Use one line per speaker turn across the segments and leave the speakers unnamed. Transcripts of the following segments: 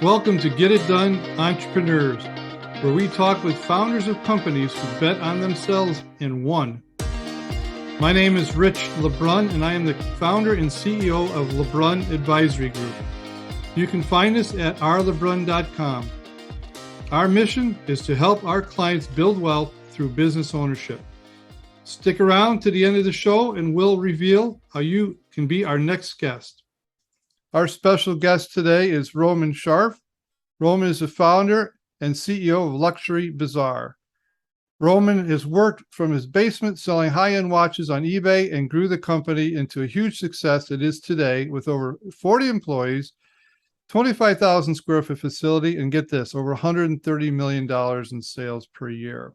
Welcome to Get It Done Entrepreneurs, where we talk with founders of companies who bet on themselves and won. My name is Rich LeBrun, and I am the founder and CEO of LeBrun Advisory Group. You can find us at rlebrun.com. Our mission is to help our clients build wealth through business ownership. Stick around to the end of the show, and we'll reveal how you can be our next guest. Our special guest today is Roman Sharf. Roman is the founder and CEO of Luxury Bazaar. Roman has worked from his basement selling high-end watches on eBay and grew the company into a huge success it is today with over 40 employees, 25,000 square foot facility, and get this, over $130 million in sales per year.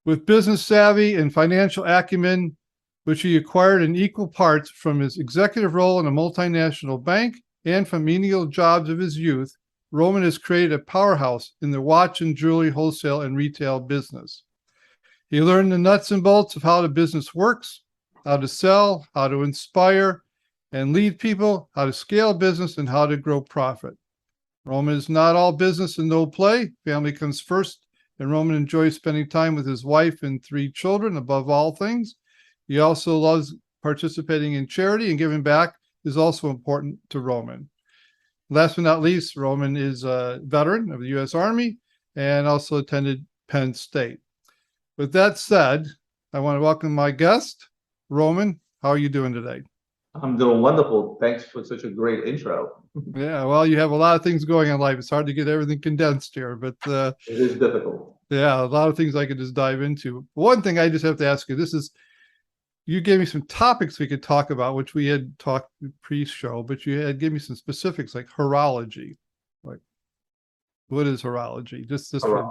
With business savvy and financial acumen, which he acquired in equal parts from his executive role in a multinational bank and from menial jobs of his youth, Roman has created a powerhouse in the watch and jewelry wholesale and retail business. He learned the nuts and bolts of how the business works, how to sell, how to inspire and lead people, how to scale business, and how to grow profit. Roman is not all business and no play. Family comes first, and Roman enjoys spending time with his wife and 3 children above all things. He also loves participating in charity, and giving back is also important to Roman. Last but not least, Roman is a veteran of the U.S. Army and also attended Penn State. With that said, I want to welcome my guest. Roman, how are you doing today?
I'm doing wonderful. Thanks for such a great intro.
Yeah, well, you have a lot of things going in life. It's hard to get everything condensed here, but
It is difficult.
yeah, a lot of things I could just dive into. One thing I just have to ask you, you gave me some topics we could talk about, which we had talked pre-show, but you had given me some specifics like horology. Like, what is horology? Just for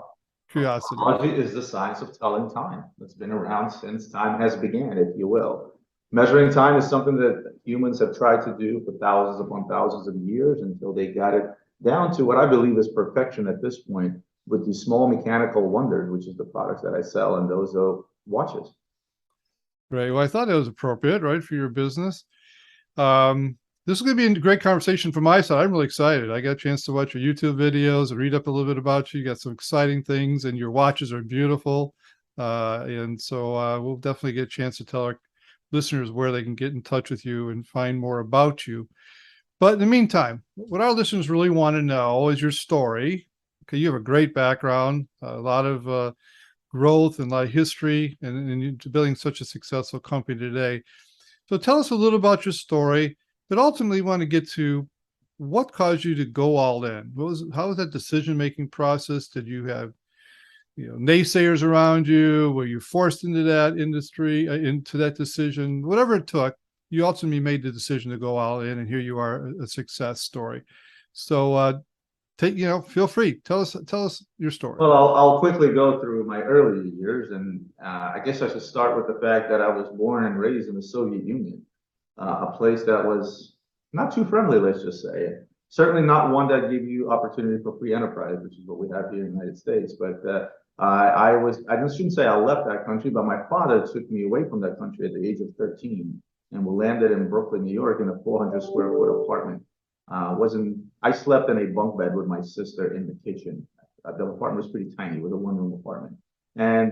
curiosity.
Horology is the science of telling time. It's been around since time has began, if you will. Measuring time is something that humans have tried to do for thousands upon thousands of years until they got it down to what I believe is perfection at this point with these small mechanical wonders, which is the products that I sell, and those are watches.
Right. Well, I thought it was appropriate, right, for your business. This is going to be a great conversation from my side. I'm really excited. I got a chance to watch your YouTube videos and read up a little bit about you. You got some exciting things, and your watches are beautiful. And so we'll definitely get a chance to tell our listeners where they can get in touch with you and find more about you. But in the meantime, what our listeners really want to know is your story. Okay, you have a great background, a lot of growth and a lot of history, and building such a successful company today. So tell us a little about your story, but ultimately want to get to what caused you to go all in. How was that decision-making process? Did you have naysayers around you? Were you forced into that industry, into that decision? Whatever it took, you ultimately made the decision to go all in, and here you are, a success story. So feel free. Tell us your story.
Well, I'll quickly go through my early years, and I guess I should start with the fact that I was born and raised in the Soviet Union, a place that was not too friendly, let's just say. Certainly not one that gave you opportunity for free enterprise, which is what we have here in the United States. But I shouldn't say I left that country, but my father took me away from that country at the age of 13, and we landed in Brooklyn, New York, in a 400 square foot apartment. I slept in a bunk bed with my sister in the kitchen. The apartment was pretty tiny. It was a 1-room apartment. And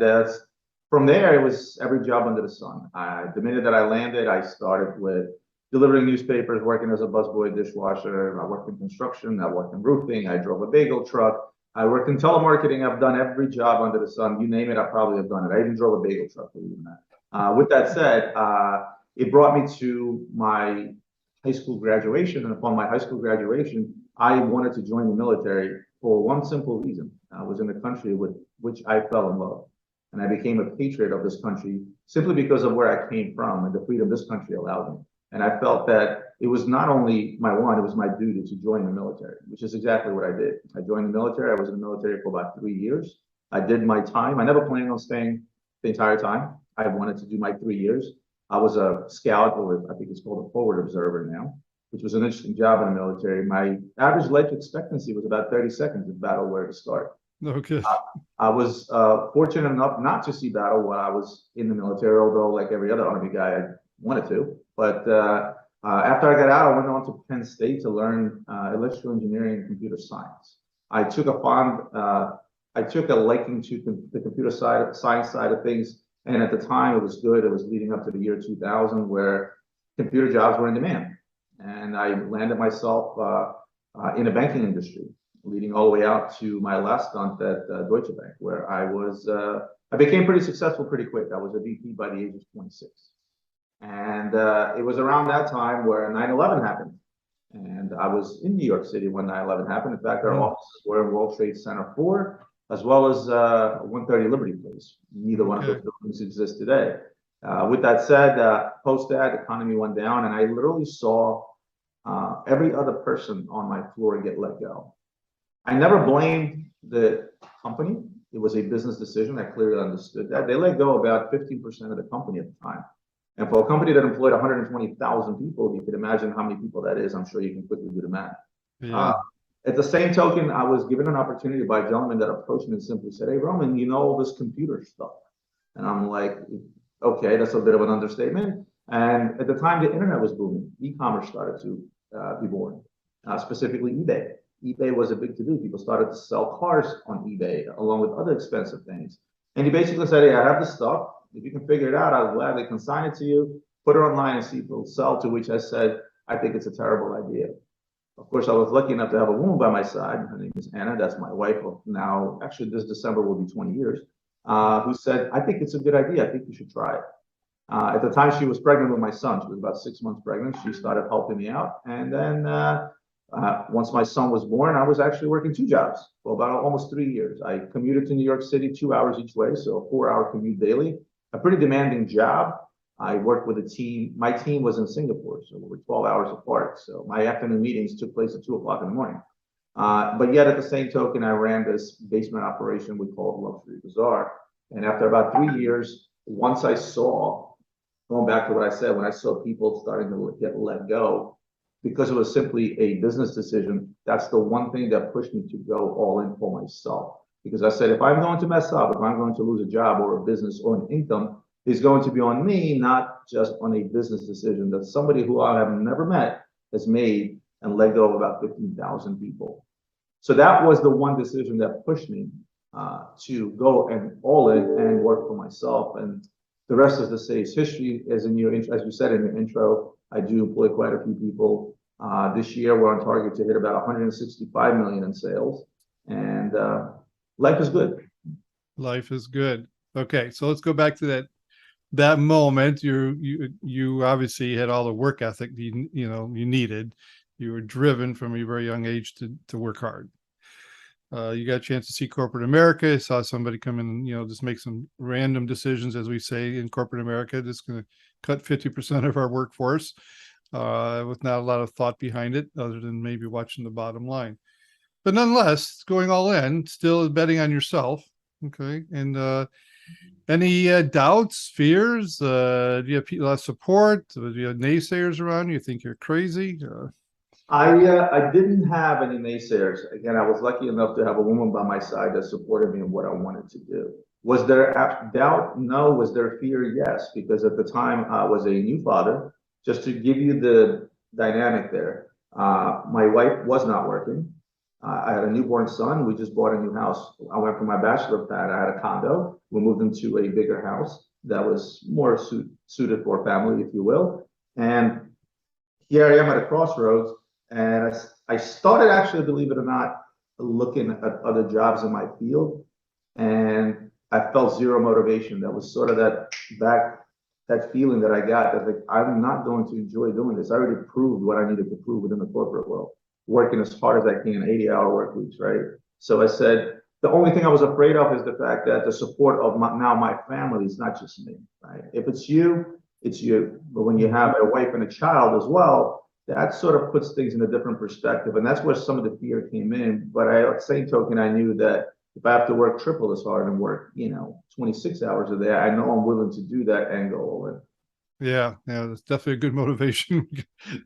from there, it was every job under the sun. The minute that I landed, I started with delivering newspapers, working as a busboy, dishwasher. I worked in construction. I worked in roofing. I drove a bagel truck. I worked in telemarketing. I've done every job under the sun. You name it, I probably have done it. I even drove a bagel truck, believe it or not. With that said, it brought me to my high school graduation, and upon my high school graduation, I wanted to join the military for one simple reason. I was in a country with which I fell in love, and I became a patriot of this country simply because of where I came from and the freedom this country allowed me. And I felt that it was not only my want, it was my duty to join the military, which is exactly what I did. I joined the military. I was in the military for about 3 years. I did my time. I never planned on staying the entire time. I wanted to do my 3 years. I was a scout, or I think it's called a forward observer now, which was an interesting job in the military. My average life expectancy was about 30 seconds if battle were to start.
Okay.
I was fortunate enough not to see battle while I was in the military, although like every other Army guy, I wanted to. But After I got out, I went on to Penn State to learn electrical engineering and computer science. I took I took a liking to the computer science side of things, and at the time it was good. It was leading up to the year 2000, where computer jobs were in demand, and I landed myself in the banking industry, leading all the way out to my last stunt at Deutsche Bank, where I became pretty successful pretty quick. I was a VP by the age of 26. And it was around that time where 9/11 happened. And I was in New York City when 9/11 happened. In fact, our offices were in World Trade Center 4, as well as 130 Liberty Place. Neither one of those buildings exist today. With that said, post that, the economy went down, and I literally saw every other person on my floor get let go. I never blamed the company. It was a business decision. I clearly understood that. They let go about 15% of the company at the time. And for a company that employed 120,000 people, you could imagine how many people that is. I'm sure you can quickly do the math.
Yeah.
At the same token, I was given an opportunity by a gentleman that approached me and simply said, "Hey, Roman, you know all this computer stuff." And I'm like, okay, that's a bit of an understatement. And at the time, the internet was booming. E-commerce started to be born, specifically eBay. eBay was a big to-do. People started to sell cars on eBay along with other expensive things. And he basically said, "Hey, I have the stuff. If you can figure it out, I'll gladly consign it to you, put it online and see if it'll sell." To which I said, "I think it's a terrible idea." Of course, I was lucky enough to have a woman by my side. Her name is Anna. That's my wife of now, actually this December will be 20 years, who said, "I think it's a good idea. I think you should try it." At the time, she was pregnant with my son. She was about 6 months pregnant. She started helping me out. And then once my son was born, I was actually working 2 jobs for about almost 3 years. I commuted to New York City 2 hours each way, so a 4-hour commute daily. A pretty demanding job. I worked with a team. My team was in Singapore, so we were 12 hours apart. So my afternoon meetings took place at 2 o'clock in the morning. But yet at the same token, I ran this basement operation we called Luxury Bazaar. And after about 3 years, once I saw, going back to what I said, when I saw people starting to get let go, because it was simply a business decision, that's the one thing that pushed me to go all in for myself. Because I said, if I'm going to mess up, if I'm going to lose a job or a business or an income, it's going to be on me, not just on a business decision that somebody who I have never met has made and let go of about 15,000 people. So that was the one decision that pushed me to go and all in and work for myself. And the rest, as to say, is history. As you said in your intro, I do employ quite a few people. This year, we're on target to hit about 165 million in sales, and life is good.
Life is good. Okay, so let's go back to that moment. You obviously had all the work ethic you needed. You were driven from a very young age to work hard. You got a chance to see corporate America. Saw somebody come in, just make some random decisions, as we say in corporate America, just going to cut 50% of our workforce with not a lot of thought behind it, other than maybe watching the bottom line. But nonetheless, going all in, still betting on yourself. Okay. And any doubts, fears? Do you have a lot of support? Do you have naysayers around you? Think you're crazy?
I didn't have any naysayers. Again, I was lucky enough to have a woman by my side that supported me in what I wanted to do. Was there doubt? No. Was there fear? Yes, because at the time I was a new father. Just to give you the dynamic there, my wife was not working. I had a newborn son. We just bought a new house. I went from my bachelor pad. I had a condo. We moved into a bigger house that was more suited for a family, if you will. And here I am at a crossroads. And I started, actually, believe it or not, looking at other jobs in my field. And I felt zero motivation. That was sort of that feeling that I got that, like, I'm not going to enjoy doing this. I already proved what I needed to prove within the corporate world, working as hard as I can, 80-hour work weeks, right? So I said, the only thing I was afraid of is the fact that the support of my family is not just me, right? If it's you, it's you. But when you have a wife and a child as well, that sort of puts things in a different perspective. And that's where some of the fear came in. But at the same token, I knew that if I have to work triple as hard and work, 26 hours a day, I know I'm willing to do that and go all in.
Yeah, that's definitely a good motivation.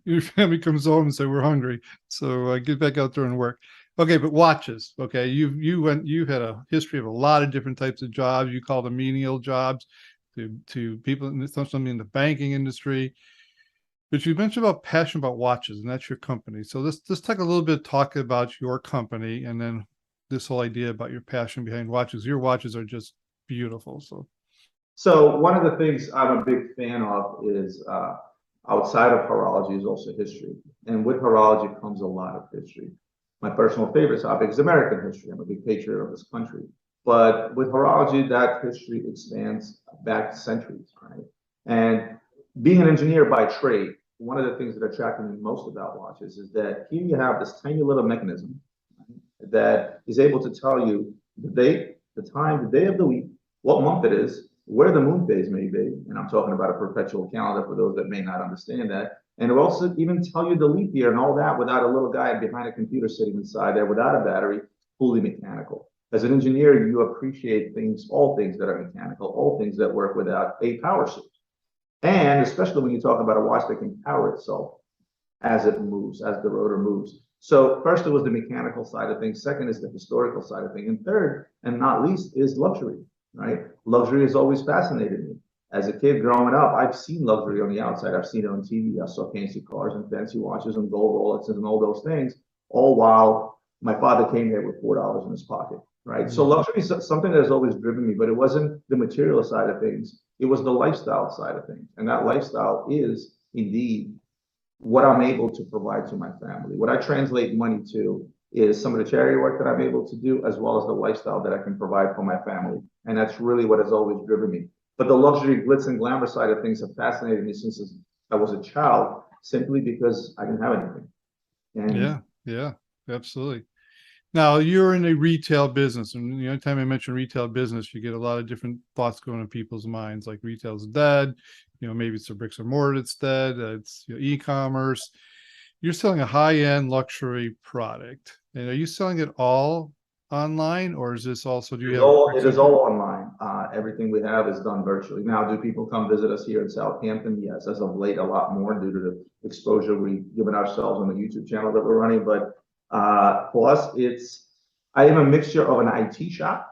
Your family comes home and say, we're hungry. So get back out there and work. Okay, but watches. Okay, you had a history of a lot of different types of jobs. You call them menial jobs to people, something in the banking industry. But you mentioned about passion about watches, and that's your company. So let's take a little bit talk about your company, and then this whole idea about your passion behind watches. Your watches are just beautiful. So
So one of the things I'm a big fan of is outside of horology is also history. And with horology comes a lot of history. My personal favorite topic is American history. I'm a big patriot of this country. But with horology, that history expands back centuries, right? And being an engineer by trade, one of the things that attracted me most about watches is that here you have this tiny little mechanism that is able to tell you the date, the time, the day of the week, what month it is, where the moon phase may be. And I'm talking about a perpetual calendar for those that may not understand that. And it'll also even tell you the leap year and all that without a little guy behind a computer sitting inside there without a battery, fully mechanical. As an engineer, you appreciate things, all things that are mechanical, all things that work without a power source. And especially when you talk about a watch that can power itself as it moves, as the rotor moves. So first it was the mechanical side of things. Second is the historical side of things. And third, and not least, is luxury, right? Luxury has always fascinated me. As a kid growing up, I've seen luxury on the outside. I've seen it on TV. I saw fancy cars and fancy watches and gold Rolexes and all those things, all while my father came there with $4 in his pocket, right? Mm-hmm. So luxury is something that has always driven me, but it wasn't the material side of things. It was the lifestyle side of things. And that lifestyle is indeed what I'm able to provide to my family. What I translate money to is some of the charity work that I'm able to do, as well as the lifestyle that I can provide for my family. And that's really what has always driven me. But the luxury, glitz, and glamour side of things have fascinated me since I was a child, simply because I didn't have anything.
And yeah, absolutely. Now you're in a retail business, and anytime I mention retail business, you get a lot of different thoughts going in people's minds, like retail's dead. Maybe it's a bricks and mortar that's dead. It's e-commerce. You're selling a high-end luxury product, and are you selling it all online, or is this also? Do you have?
It is all online. Everything we have is done virtually. Now, do people come visit us here in Southampton? Yes, as of late, a lot more due to the exposure we've given ourselves on the YouTube channel that we're running, but. For us, I am a mixture of an IT shop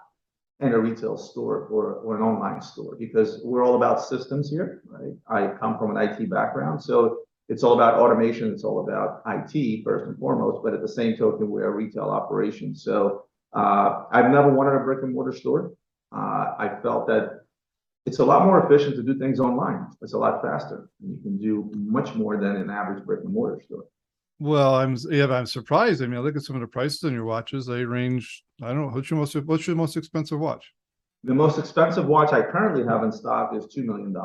and a retail store or an online store, because we're all about systems here, right? I come from an IT background, so it's all about automation. It's all about IT first and foremost, but at the same token, we're a retail operation. So I've never wanted a brick and mortar store. I felt that it's a lot more efficient to do things online. It's a lot faster. You can do much more than an average brick and mortar store.
Well, I'm surprised. I mean, I look at some of the prices on your watches. They range. I don't know. What's your most expensive watch?
The most expensive watch I currently have in stock is $2 million.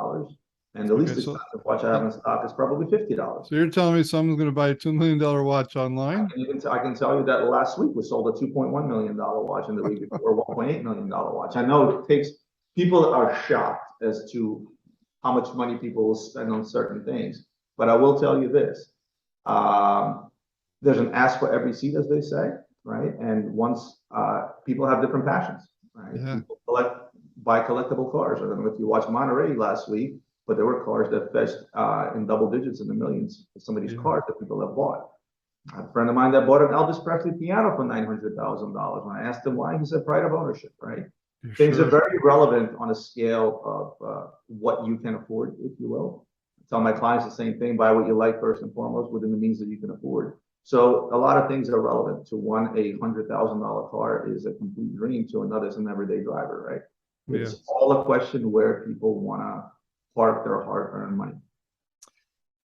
And the least expensive watch I have in stock is probably $50.
So you're telling me someone's going to buy a $2 million watch online?
I can tell you that last week we sold a $2.1 million watch, and the week before a $1.8 million watch. I know it takes, people are shocked as to how much money people will spend on certain things. But I will tell you this. There's an ask for every seat, as they say, right? And once people have different passions, right? Yeah. People buy collectible cars. I don't know if you watched Monterey last week, but there were cars that fetched in double digits in the millions. Some of these cars that people have bought. A friend of mine that bought an Elvis Presley piano for $900,000. When I asked him why, he said pride of ownership, right? Things are very relevant on a scale of what you can afford, if you will. I tell my clients the same thing: buy what you like first and foremost, within the means that you can afford. So a lot of things are relevant. To one, a $100,000 car is a complete dream. To another, is an everyday driver, right? It's all a question where people want to park their hard-earned money.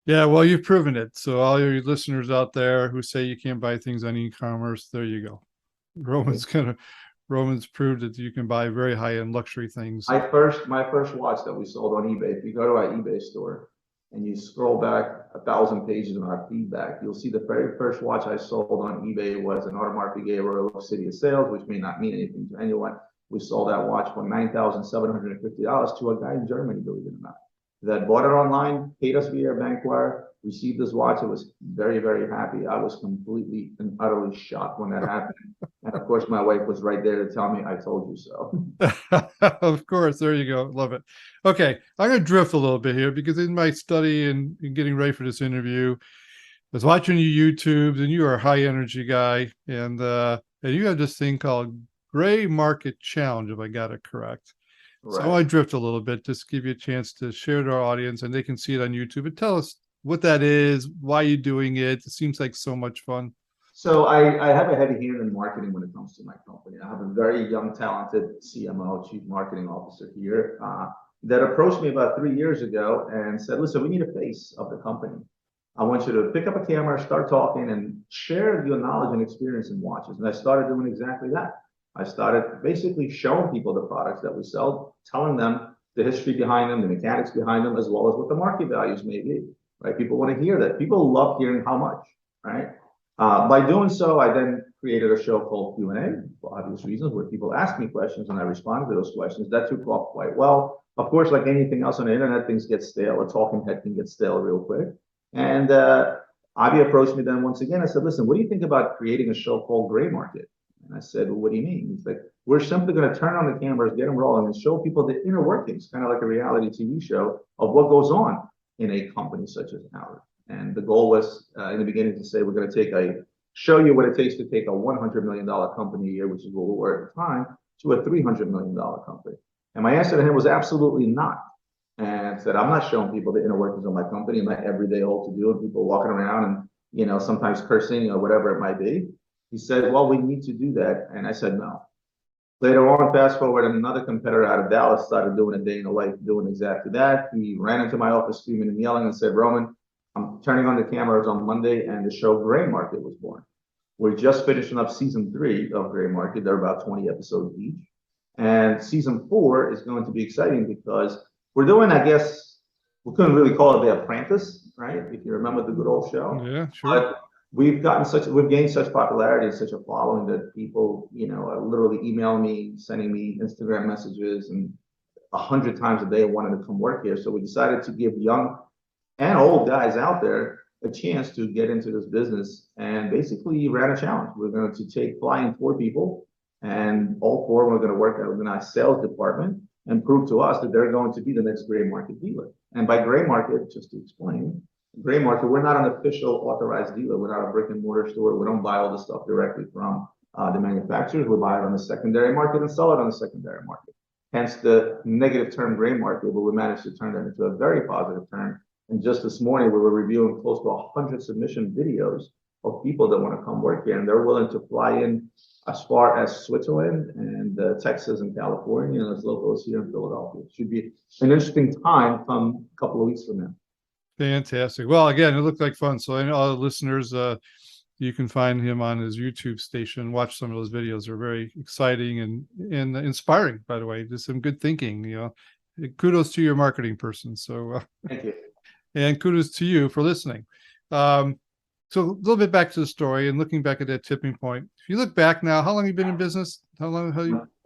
Yeah, well, you've proven it. So all your listeners out there who say you can't buy things on e-commerce, there you go. Roman's proved that you can buy very high-end luxury things.
My first watch that we sold on eBay, if you go to our eBay store and you scroll back 1,000 pages in our feedback, you'll see the very first watch I sold on eBay was an Audemars Piguet Royal City of Sales, which may not mean anything to anyone. We sold that watch for $9,750 to a guy in Germany, believe it or not, that bought it online, paid us via bank wire, received his watch. It was very, very happy. I was completely and utterly shocked when that happened. And of course, my wife was right there to tell me, I told you so.
Of course. There you go. Love it. Okay. I'm going to drift a little bit here, because in my study and getting ready for this interview, I was watching your YouTubes, and you are a high energy guy. And you have this thing called Gray Market Challenge, if I got it correct. Right. So I drift a little bit, just to give you a chance to share to our audience, and they can see it on YouTube. And tell us what that is, why you're doing it. It seems like so much fun.
So I have a heavy hand in marketing when it comes to my company. I have a very young, talented CMO, Chief Marketing Officer here, that approached me about 3 years ago and said, listen, we need a face of the company. I want you to pick up a camera, start talking, and share your knowledge and experience in watches. And I started doing exactly that. I started basically showing people the products that we sell, telling them the history behind them, the mechanics behind them, as well as what the market values may be. Right? People want to hear that. People love hearing how much. Right? By doing so, I then created a show called Q&A for obvious reasons, where people ask me questions and I responded to those questions. That took off quite well. Of course, like anything else on the internet, things get stale. A talking head can get stale real quick. And Avi approached me then once again. I said, listen, what do you think about creating a show called Gray Market? And I said, well, what do you mean? He's like, we're simply going to turn on the cameras, get them rolling, and show people the inner workings, kind of like a reality TV show of what goes on in a company such as ours. And the goal was in the beginning to say, we're going to show you what it takes to take a $100 million company a year, which is what we were at the time, to a $300 million company. And my answer to him was absolutely not. And said, I'm not showing people the inner workings of my company and my everyday all to do, and people walking around and, you know, sometimes cursing or whatever it might be. He said, well, we need to do that. And I said, no. Later on, fast forward, another competitor out of Dallas started doing a day in the life, doing exactly that. He ran into my office screaming and yelling and said, Roman, I'm turning on the cameras on Monday, and the show Gray Market was born. We're just finishing up season 3 of Gray Market. They're about 20 episodes each. And season 4 is going to be exciting because we're doing, I guess, we couldn't really call it The Apprentice, right? If you remember the good old show.
Yeah, sure.
But we've gained such popularity and such a following that people, you know, are literally emailing me, sending me Instagram messages, and 100 times a day wanting to come work here. So we decided to give young and old guys out there a chance to get into this business, and basically ran a challenge. We're going to fly in 4 people, and all 4 we're going to work out in our sales department and prove to us that they're going to be the next Gray Market dealer. And by Gray Market, just to explain, Gray Market, we're not an official authorized dealer. We're not a brick and mortar store. We don't buy all the stuff directly from the manufacturers. We buy it on the secondary market and sell it on the secondary market. Hence the negative term Gray Market, but we managed to turn that into a very positive term. And just this morning, we were reviewing close to 100 submission videos of people that want to come work here, and they're willing to fly in as far as Switzerland and Texas and California, and as local as here in Philadelphia. It should be an interesting time come a couple of weeks from now.
Fantastic. Well, again, it looked like fun. So I know all the listeners, you can find him on his YouTube station. Watch some of those videos. They're very exciting and inspiring, by the way. There's some good thinking, you know. Kudos to your marketing person. So
thank you.
And kudos to you for listening. So a little bit back to the story and looking back at that tipping point. If you look back now, how long have you been in business? How long?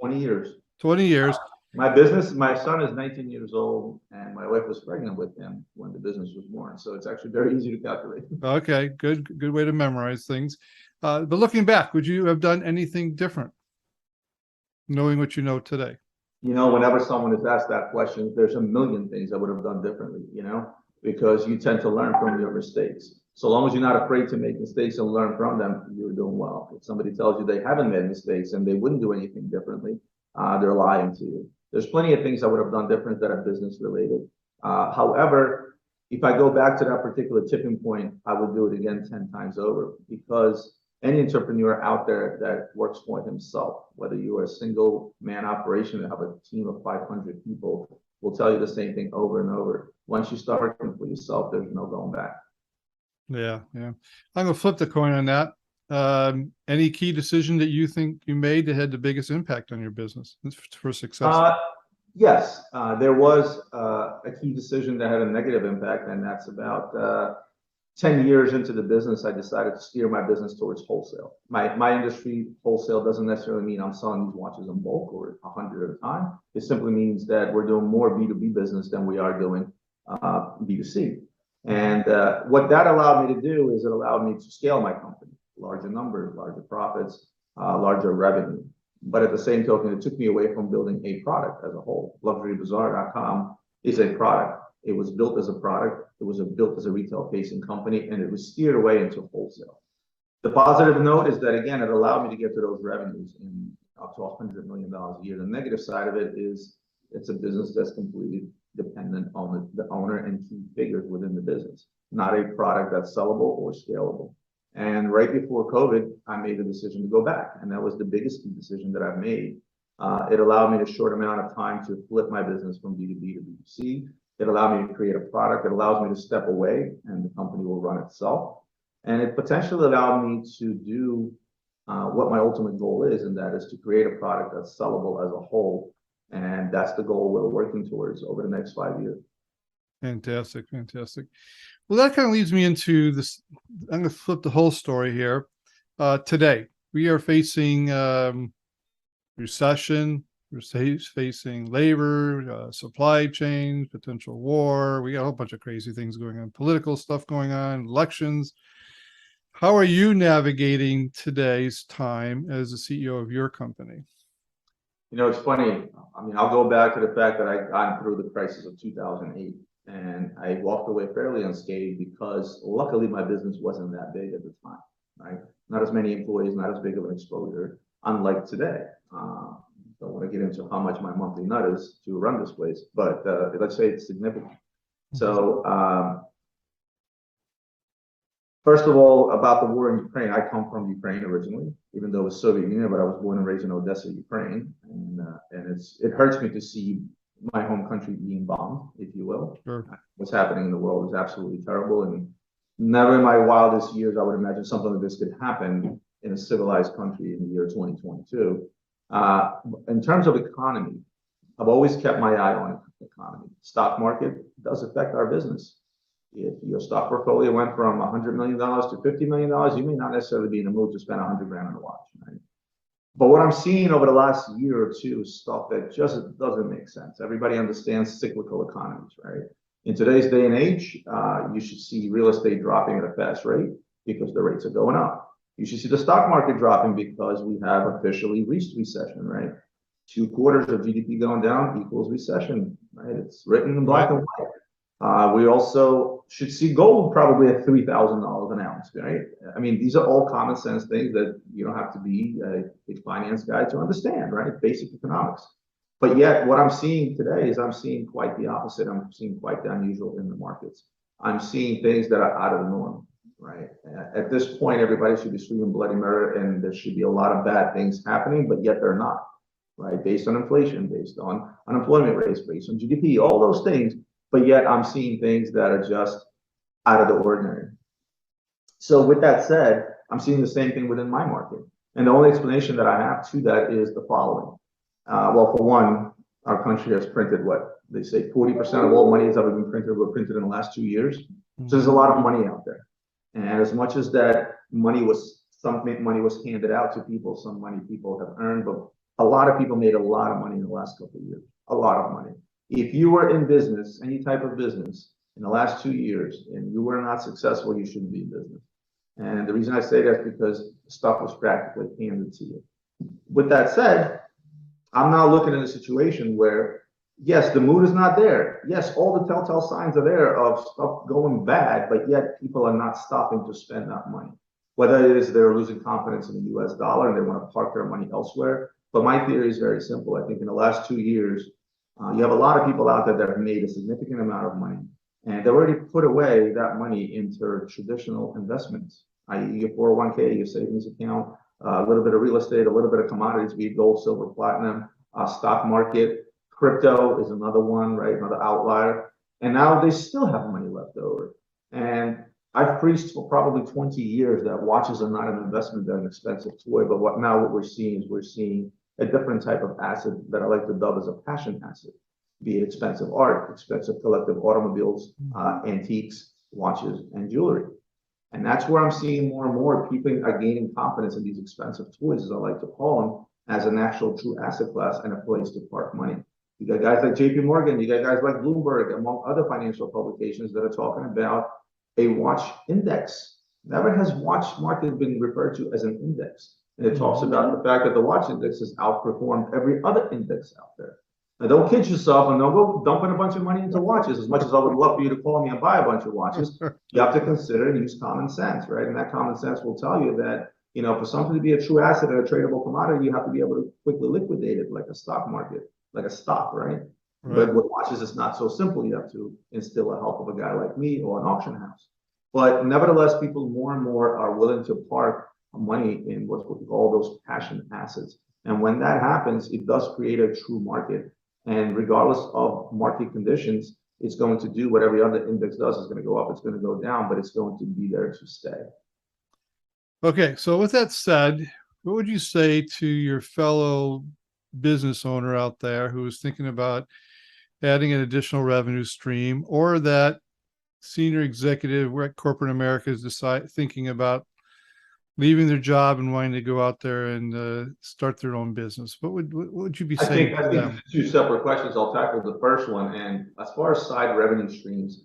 20 years.
20 years.
My son is 19 years old, and my wife was pregnant with him when the business was born. So it's actually very easy to calculate.
Okay, good way to memorize things. But looking back, would you have done anything different, knowing what you know today?
You know, whenever someone is asked that question, there's a million things I would have done differently, you know, because you tend to learn from your mistakes. So long as you're not afraid to make mistakes and learn from them, you're doing well. If somebody tells you they haven't made mistakes and they wouldn't do anything differently, they're lying to you. There's plenty of things I would have done different that are business related. However, if I go back to that particular tipping point, I would do it again 10 times over, because any entrepreneur out there that works for himself, whether you are a single man operation or have a team of 500 people, will tell you the same thing over and over. Once you start working for yourself, there's no going back.
Yeah. I'm going to flip the coin on that. Any key decision that you think you made that had the biggest impact on your business for success?
Yes, there was a key decision that had a negative impact, and that's about 10 years into the business, I decided to steer my business towards wholesale. My industry, wholesale, doesn't necessarily mean I'm selling these watches in bulk or 100 at a time. It simply means that we're doing more B2B business than we are doing B2C. And what that allowed me to do is it allowed me to scale my company, larger numbers, larger profits, larger revenue. But at the same token, it took me away from building a product as a whole. LuxuryBazaar.com is a product. It was built as a product. It was built as a retail-facing company, and it was steered away into wholesale. The positive note is that, again, it allowed me to get to those revenues in up to $100 million a year. The negative side of it is it's a business that's completely dependent on the owner and key figures within the business. not a product that's sellable or scalable. And right before COVID, I made the decision to go back. And that was the biggest decision that I've made. It allowed me a short amount of time to flip my business from B2B to B2C. It allowed me to create a product. It allows me to step away and the company will run itself. And it potentially allowed me to do what my ultimate goal is, and that is to create a product that's sellable as a whole. And that's the goal we're working towards over the next 5 years.
Fantastic, fantastic. Well, that kind of leads me into this. I'm going to flip the whole story here. Today, we are facing recession. We're facing labor, supply chain, potential war. We got a whole bunch of crazy things going on, political stuff going on, elections. How are you navigating today's time as the CEO of your company?
It's funny. I mean, I'll go back to the fact that I got through the crisis of 2008. And I walked away fairly unscathed because luckily my business wasn't that big at the time, right? Not as many employees, not as big of an exposure, unlike today. Don't want to get into how much my monthly nut is to run this place, but let's say it's significant. So first of all, about the war in Ukraine, I come from Ukraine originally, even though it was Soviet Union, but I was born and raised in Odessa, Ukraine. And it hurts me to see my home country being bombed, if you will.
Sure.
What's happening in the world is absolutely terrible. And never in my wildest years, I would imagine something like this could happen in a civilized country in the year 2022. In terms of economy, I've always kept my eye on economy. Stock market does affect our business. If your stock portfolio went from $100 million to $50 million, you may not necessarily be in the mood to spend $100,000 on a watch, right? But what I'm seeing over the last year or two is stuff that just doesn't make sense. Everybody understands cyclical economies, right? In today's day and age, you should see real estate dropping at a fast rate because the rates are going up. You should see the stock market dropping because we have officially reached recession, right? 2 quarters of GDP going down equals recession, right? It's written in black and white. We also should see gold probably at $3,000 an ounce, right? I mean, these are all common sense things that you don't have to be a finance guy to understand, right? Basic economics. But yet what I'm seeing today is I'm seeing quite the opposite. I'm seeing quite the unusual in the markets. I'm seeing things that are out of the norm, right? At this point, everybody should be screaming bloody murder and there should be a lot of bad things happening, but yet they're not, right? Based on inflation, based on unemployment rates, based on GDP, all those things. But yet I'm seeing things that are just out of the ordinary. So with that said, I'm seeing the same thing within my market. And the only explanation that I have to that is the following. Well, for one, our country has printed what? They say 40% of all money has ever been printed were printed in the last 2 years. So there's a lot of money out there. And as much as that some money was handed out to people, some money people have earned, but a lot of people made a lot of money in the last couple of years, a lot of money. If you were in business, any type of business, in the last 2 years, and you were not successful, you shouldn't be in business. And the reason I say that is because stuff was practically handed to you. With that said, I'm now looking at a situation where, yes, the mood is not there. Yes, all the telltale signs are there of stuff going bad, but yet people are not stopping to spend that money. Whether it is they're losing confidence in the US dollar and they want to park their money elsewhere. But my theory is very simple. I think in the last 2 years, you have a lot of people out there that have made a significant amount of money, and they've already put away that money into traditional investments, i.e. your 401k, your savings account, a little bit of real estate, a little bit of commodities, be it gold, silver, platinum, stock market, crypto is another one, right? Another outlier. And now they still have money left over. And I've preached for probably 20 years that watches are not an investment, they're an expensive toy. But what we're seeing is a different type of asset that I like to dub as a passion asset, be it expensive art, expensive collective automobiles, antiques, watches, and jewelry. And that's where I'm seeing more and more people are gaining confidence in these expensive toys, as I like to call them, as an actual true asset class and a place to park money. You got guys like JP Morgan, you got guys like Bloomberg, among other financial publications that are talking about a watch index. Never has watch market been referred to as an index. And it talks about the fact that the watch index has outperformed every other index out there. Now, don't kid yourself and don't go dumping a bunch of money into watches. As much as I would love for you to call me and buy a bunch of watches, you have to consider and use common sense, right? And that common sense will tell you that, for something to be a true asset and a tradable commodity, you have to be able to quickly liquidate it like a stock market, like a stock, right? But with watches, it's not so simple. You have to instill a help of a guy like me or an auction house. But nevertheless, people more and more are willing to park money in what we call those passion assets. And when that happens, it does create a true market. And regardless of market conditions, it's going to do what every other index does. It's going to go up, it's going to go down, but it's going to be there to stay.
Okay, so with that said, what would you say to your fellow business owner out there who is thinking about adding an additional revenue stream, or that senior executive where corporate America is thinking about leaving their job and wanting to go out there and start their own business? What would you be saying to them?
Two separate questions. I'll tackle the first one. And as far as side revenue streams,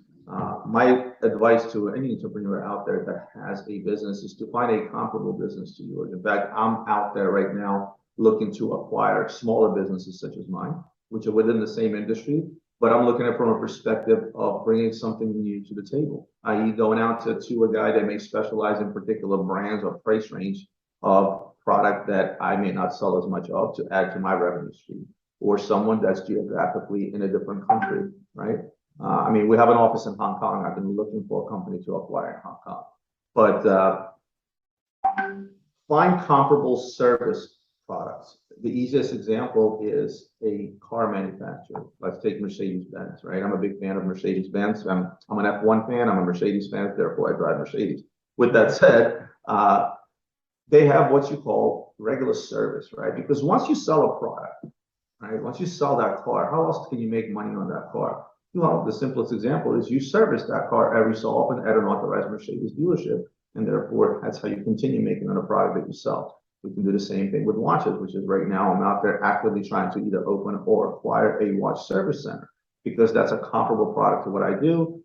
my advice to any entrepreneur out there that has a business is to find a comparable business to yours. In fact, I'm out there right now looking to acquire smaller businesses such as mine, which are within the same industry, but I'm looking at it from a perspective of bringing something new to the table, i.e. going out to a guy that may specialize in particular brands or price range of product that I may not sell as much of to add to my revenue stream, or someone that's geographically in a different country, right? I mean, we have an office in Hong Kong. I've been looking for a company to acquire in Hong Kong, but find comparable service products. The easiest example is a car manufacturer. Let's take Mercedes-Benz, right? I'm a big fan of Mercedes-Benz. I'm an F1 fan. I'm a Mercedes fan, therefore I drive Mercedes. With that said, they have what you call regular service, right? Because once you sell a product, right? Once you sell that car, how else can you make money on that car? Well, the simplest example is you service that car every so often at an authorized Mercedes dealership, and therefore that's how you continue making on a product that you sell. We can do the same thing with watches, which is right now I'm out there actively trying to either open or acquire a watch service center, because that's a comparable product to what I do,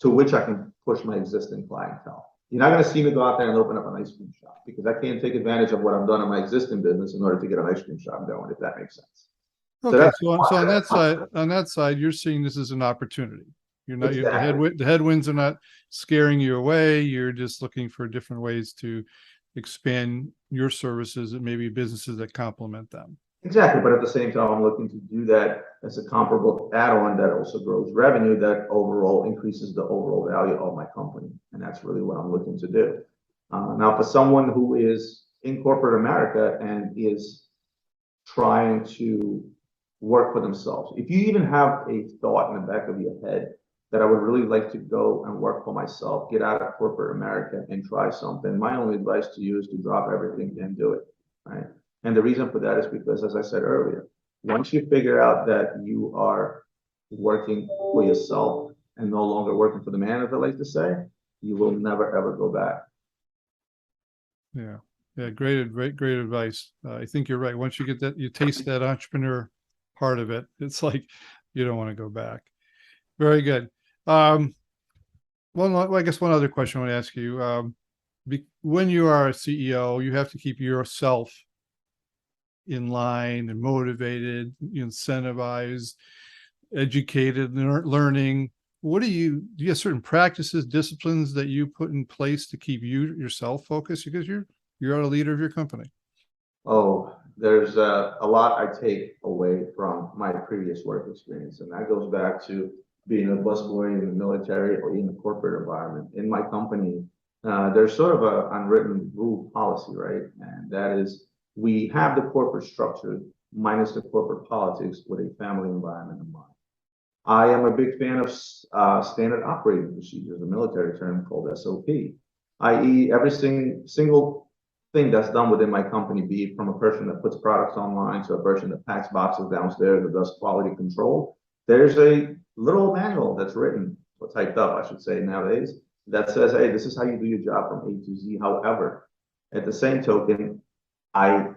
to which I can push my existing clientele. You're not going to see me go out there and open up an ice cream shop, because I can't take advantage of what I've done in my existing business in order to get an ice cream shop going, if that makes sense.
Okay, so on that side, you're seeing this as an opportunity. You're not
Exactly.
the headwinds are not scaring you away. You're just looking for different ways to expand your services and maybe businesses that complement them.
Exactly, but at the same time, I'm looking to do that as a comparable add-on that also grows revenue, that overall increases the overall value of my company, and that's really what I'm looking to do. Now, for someone who is in corporate America and is trying to work for themselves, if you even have a thought in the back of your head that I would really like to go and work for myself, get out of corporate America and try something, my only advice to you is to drop everything and do it, right? And the reason for that is because, as I said earlier, once you figure out that you are working for yourself and no longer working for the man, as I like to say, you will never, ever go back.
Yeah. Yeah. Great advice. I think you're right. Once you get that, you taste that entrepreneur part of it, it's like you don't want to go back. Very good. Well, I guess one other question I want to ask you. When you are a CEO, you have to keep yourself in line and motivated, incentivized, educated, learning. Do you have certain practices, disciplines that you put in place to keep yourself focused, because you're a leader of your company?
Oh, there's a lot I take away from my previous work experience, and that goes back to being a busboy in the military or in the corporate environment. In my company, there's sort of an unwritten rule policy, right? And that is, we have the corporate structure minus the corporate politics with a family environment in mind. I am a big fan of standard operating procedures, a military term called SOP, i.e. every single thing that's done within my company, be it from a person that puts products online to a person that packs boxes downstairs that does quality control. There's a little manual that's written, or typed up, I should say nowadays, that says, hey, this is how you do your job from A to Z. However, at the same token, I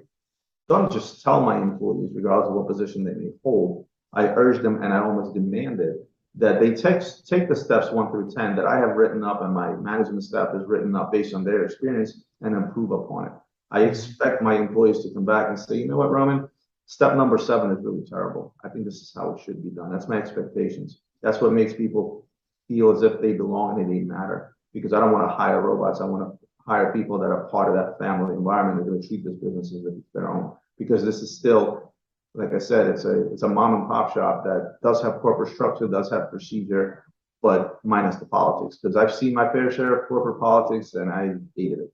don't just tell my employees, regardless of what position they may hold, I urge them and I almost demanded that they take the steps 1 through 10 that I have written up and my management staff has written up based on their experience and improve upon it. I expect my employees to come back and say, you know what, Roman, step number 7 is really terrible. I think this is how it should be done. That's my expectations. That's what makes people feel as if they belong and they matter, because I don't want to hire robots. I want to hire people that are part of that family environment that are going to treat this business as if it's their own, because this is still, like I said, it's a mom and pop shop that does have corporate structure, does have procedure, but minus the politics, because I've seen my fair share of corporate politics and I hated it.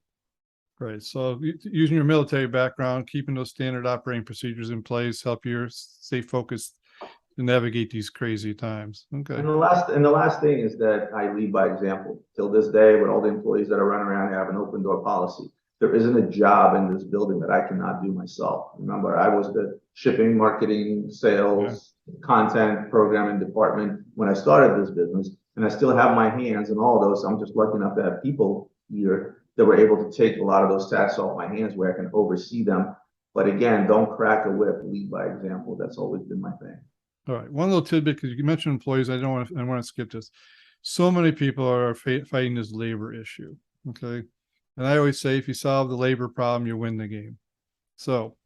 Right. So using your military background, keeping those standard operating procedures in place, help you stay focused to navigate these crazy times. Okay.
And the last thing is that I lead by example. Till this day, with all the employees that are running around, I have an open door policy. There isn't a job in this building that I cannot do myself. Remember, I was the shipping, marketing, sales, content, programming department when I started this business, and I still have my hands in all those. I'm just lucky enough to have people here that were able to take a lot of those tasks off my hands where I can oversee them. But again, don't crack a whip, lead by example. That's always been my thing.
All right. One little tidbit, because you mentioned employees, I want to skip this. So many people are fighting this labor issue. Okay. And I always say, if you solve the labor problem, you win the game. So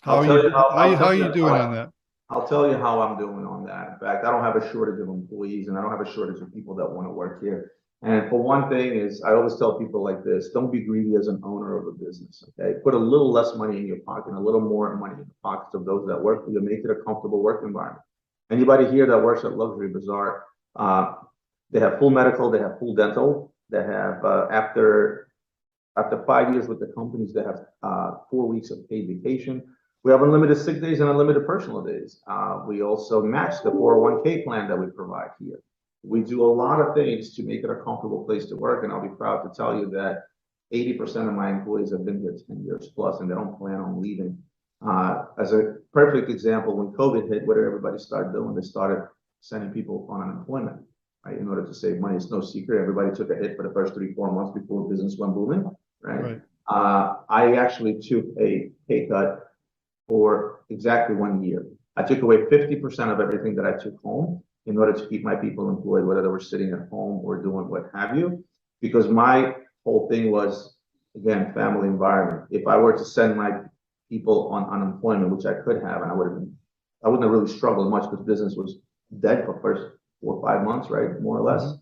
how are you doing on that?
I'll tell you how I'm doing on that. In fact, I don't have a shortage of employees and I don't have a shortage of people that want to work here. And for one thing is, I always tell people like this, don't be greedy as an owner of a business, okay? Put a little less money in your pocket and a little more money in the pockets of those that work for you. Make it a comfortable work environment. Anybody here that works at Luxury Bazaar, they have full medical, they have full dental, they have, after 5 years with the companies, they have 4 weeks of paid vacation. We have unlimited sick days and unlimited personal days. We also match the 401k plan that we provide here. We do a lot of things to make it a comfortable place to work, and I'll be proud to tell you that 80% of my employees have been here 10 years plus, and they don't plan on leaving. As a perfect example, when COVID hit, what did everybody start doing? They started sending people on unemployment, right? In order to save money. It's no secret. Everybody took a hit for the first 3-4 months before business went booming, right? I actually took a pay cut for exactly 1 year. I took away 50% of everything that I took home in order to keep my people employed, whether they were sitting at home or doing what have you, because my whole thing was, again, family environment. If I were to send my people on unemployment, which I could have, and I wouldn't have really struggled much because business was dead for the first 4 or 5 months, right? More or less.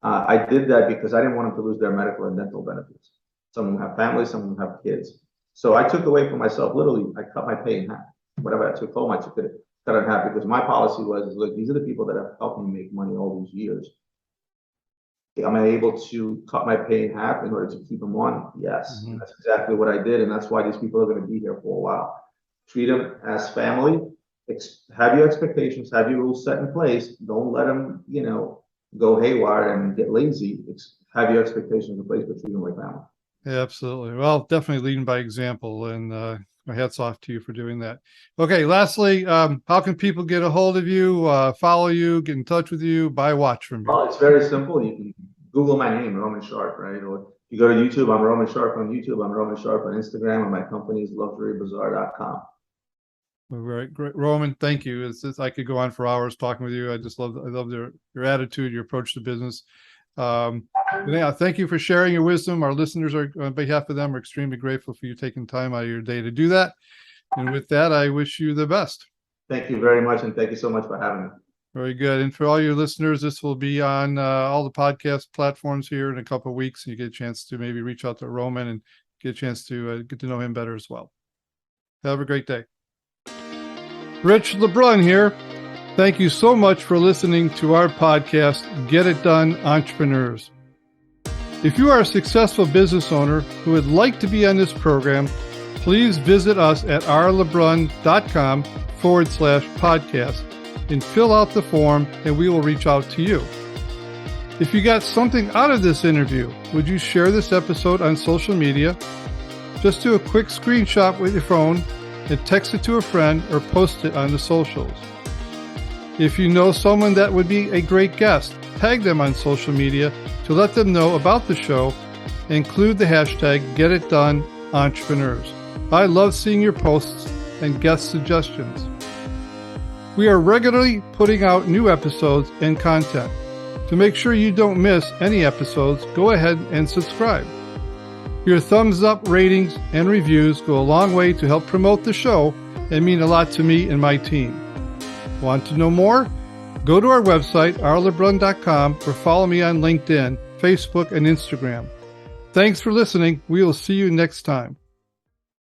I did that because I didn't want them to lose their medical and dental benefits. Some of them have families, some of them have kids. So I took away from myself, literally, I cut my pay in half. Whatever I took home, I took it cut in half because my policy was, look, these are the people that have helped me make money all these years. Am I able to cut my pay in half in order to keep them on? Yes. That's exactly what I did. And that's why these people are going to be here for a while. Treat them as family. Have your expectations, have your rules set in place. Don't let them, go haywire and get lazy. Have your expectations in place, but treat them like family.
Yeah, absolutely. Well, definitely leading by example, and my hat's off to you for doing that. Okay, lastly, how can people get a hold of you, follow you, get in touch with you, buy a watch from you?
Well, it's very simple. You can Google my name, Roman Sharf, right? Or you go to YouTube, I'm Roman Sharf on YouTube, I'm Roman Sharf on Instagram, and my company is luxurybazaar.com.
Right, great, Roman. Thank you. I could go on for hours talking with you. I love your attitude, your approach to business. Yeah, thank you for sharing your wisdom. Our listeners are, on behalf of them, are extremely grateful for you taking time out of your day to do that. And with that, I wish you the best.
Thank you very much, and thank you so much for having me.
Very good. And for all your listeners, this will be on all the podcast platforms here in a couple of weeks. And you get a chance to maybe reach out to Roman and get a chance to get to know him better as well. Have a great day. Rich LeBrun here. Thank you so much for listening to our podcast, Get It Done Entrepreneurs. If you are a successful business owner who would like to be on this program, please visit us at rlebron.com/podcast and fill out the form, and we will reach out to you. If you got something out of this interview, would you share this episode on social media? Just do a quick screenshot with your phone and text it to a friend or post it on the socials. If you know someone that would be a great guest, tag them on social media to let them know about the show and include the hashtag GetItDoneEntrepreneurs. I love seeing your posts and guest suggestions. We are regularly putting out new episodes and content. To make sure you don't miss any episodes, go ahead and subscribe. Your thumbs up, ratings, and reviews go a long way to help promote the show and mean a lot to me and my team. Want to know more? Go to our website, rlebron.com, or follow me on LinkedIn, Facebook, and Instagram. Thanks for listening. We will see you next time.